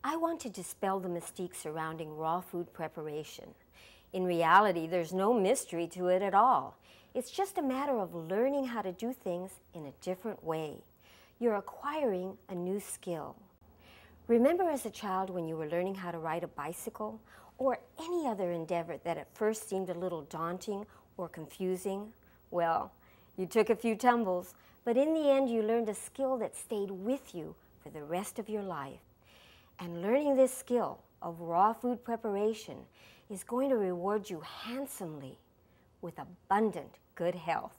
I want to dispel the mystique surrounding raw food preparation. In reality, there's no mystery to it at all. It's just a matter of learning how to do things in a different way. You're acquiring a new skill. Remember as a child when you were learning how to ride a bicycle or any other endeavor that at first seemed a little daunting or confusing? Well, you took a few tumbles, but in the end you learned a skill that stayed with you for the rest of your life. And learning this skill of raw food preparation is going to reward you handsomely with abundant good health.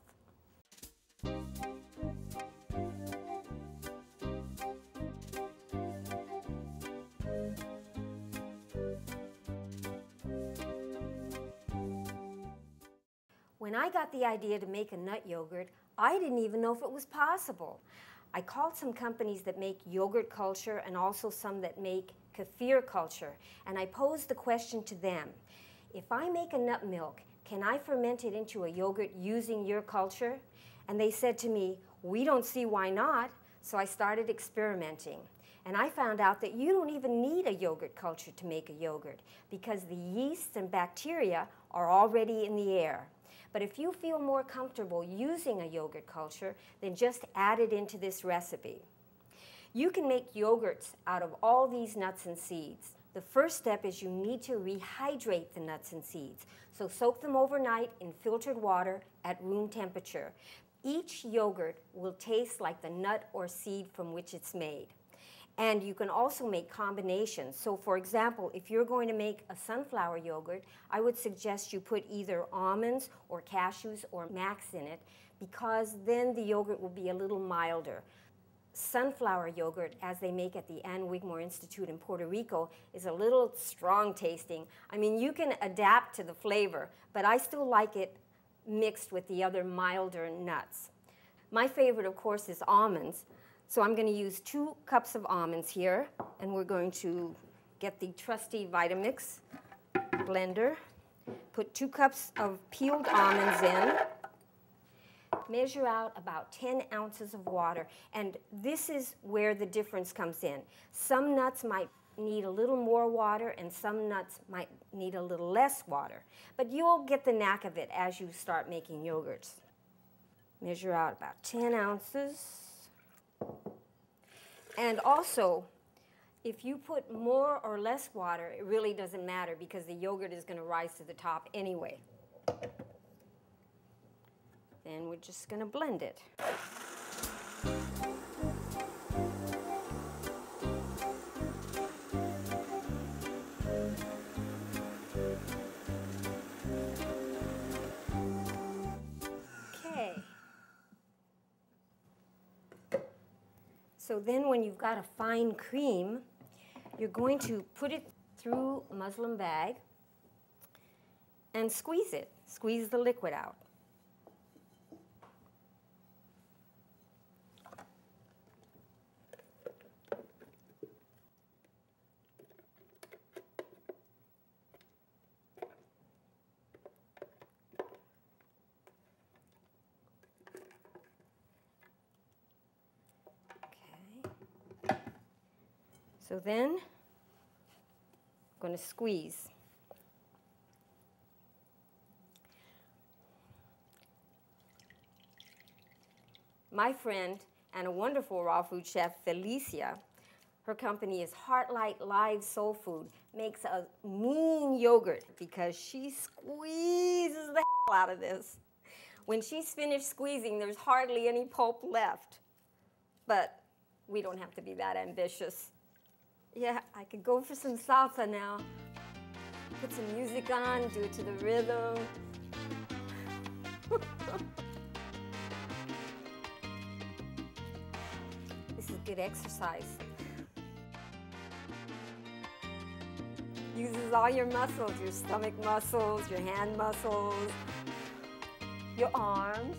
When I got the idea to make a nut yogurt, I didn't even know if it was possible. I called some companies that make yogurt culture and also some that make kefir culture, and I posed the question to them: if I make a nut milk, can I ferment it into a yogurt using your culture? And they said to me, we don't see why not. So I started experimenting. And I found out that you don't even need a yogurt culture to make a yogurt because the yeasts and bacteria are already in the air. But if you feel more comfortable using a yogurt culture, then just add it into this recipe. You can make yogurts out of all these nuts and seeds. The first step is you need to rehydrate the nuts and seeds. So soak them overnight in filtered water at room temperature. Each yogurt will taste like the nut or seed from which it's made. And you can also make combinations. So for example, if you're going to make a sunflower yogurt, I would suggest you put either almonds or cashews or max in it, because then the yogurt will be a little milder. Sunflower yogurt, as they make at the Ann Wigmore Institute in Puerto Rico, is a little strong tasting. I mean, you can adapt to the flavor, but I still like it mixed with the other milder nuts. My favorite, of course, is almonds. So I'm going to use 2 cups of almonds here, and we're going to get the trusty Vitamix blender, put 2 cups of peeled almonds in, measure out about 10 ounces of water, and this is where the difference comes in. Some nuts might need a little more water and some nuts might need a little less water, but you'll get the knack of it as you start making yogurts. Measure out about 10 ounces. And also, if you put more or less water, it really doesn't matter because the yogurt is going to rise to the top anyway. Then we're just going to blend it. Okay. So then when you've got a fine cream, you're going to put it through a muslin bag and squeeze it. Squeeze the liquid out. So then, I'm going to squeeze. My friend and a wonderful raw food chef, Felicia, her company is Heartlight Live Soul Food, makes a mean yogurt because she squeezes the hell out of this. When she's finished squeezing, there's hardly any pulp left. But we don't have to be that ambitious. Yeah, I could go for some salsa now. Put some music on, do it to the rhythm. This is good exercise. Uses all your muscles, your stomach muscles, your hand muscles, your arms.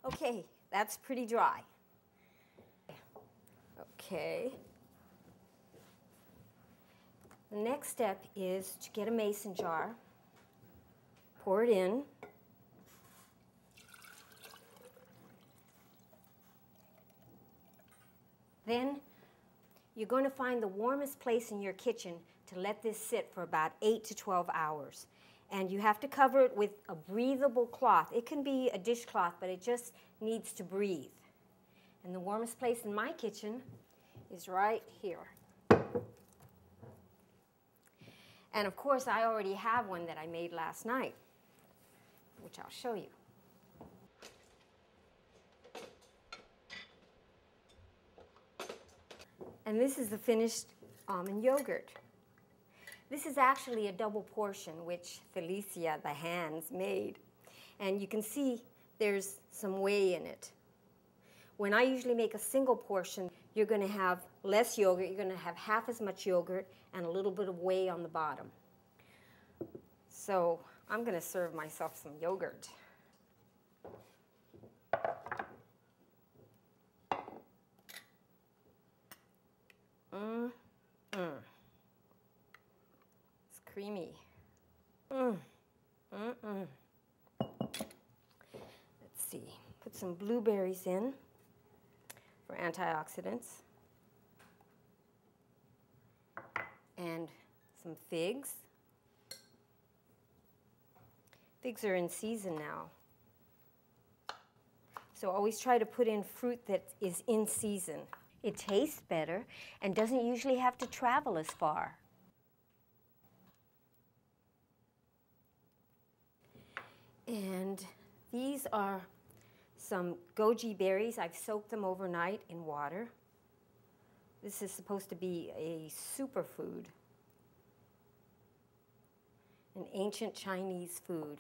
Okay, that's pretty dry. Okay. The next step is to get a mason jar, pour it in, then You're going to find the warmest place in your kitchen to let this sit for about 8 to 12 hours. And you have to cover it with a breathable cloth. It can be a dishcloth, but it just needs to breathe. And the warmest place in my kitchen is right here. And of course, I already have one that I made last night, which I'll show you. And this is the finished almond yogurt. This is actually a double portion, which Felicia, the hands, made. And you can see there's some whey in it. When I usually make a single portion, you're going to have less yogurt. You're going to have half as much yogurt and a little bit of whey on the bottom. So I'm going to serve myself some yogurt. It's creamy. Let's see. Put some blueberries in for antioxidants. And some figs. Figs are in season now. So always try to put in fruit that is in season. It tastes better and doesn't usually have to travel as far. And these are some goji berries. I've soaked them overnight in water. This is supposed to be a superfood, an ancient Chinese food.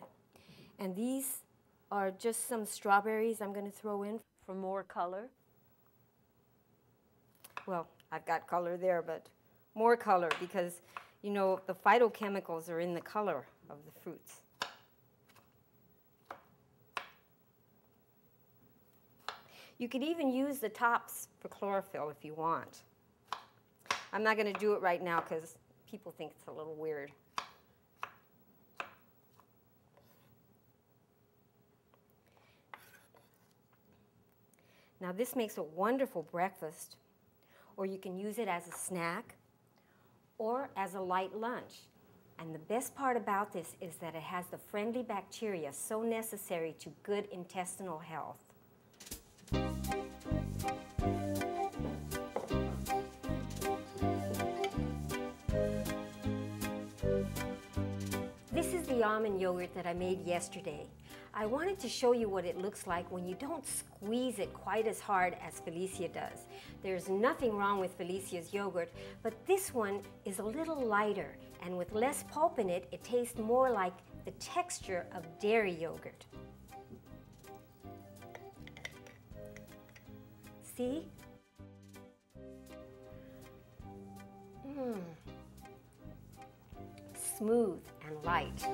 And these are just some strawberries I'm going to throw in for more color. Well, I've got color there, but more color because, you know, the phytochemicals are in the color of the fruits. You could even use the tops for chlorophyll if you want. I'm not going to do it right now because people think it's a little weird. Now this makes a wonderful breakfast, or you can use it as a snack or as a light lunch. And the best part about this is that it has the friendly bacteria so necessary to good intestinal health. This is the almond yogurt that I made yesterday. I wanted to show you what it looks like when you don't squeeze it quite as hard as Felicia does. There's nothing wrong with Felicia's yogurt, but this one is a little lighter, and with less pulp in it, it tastes more like the texture of dairy yogurt. See? Smooth and light.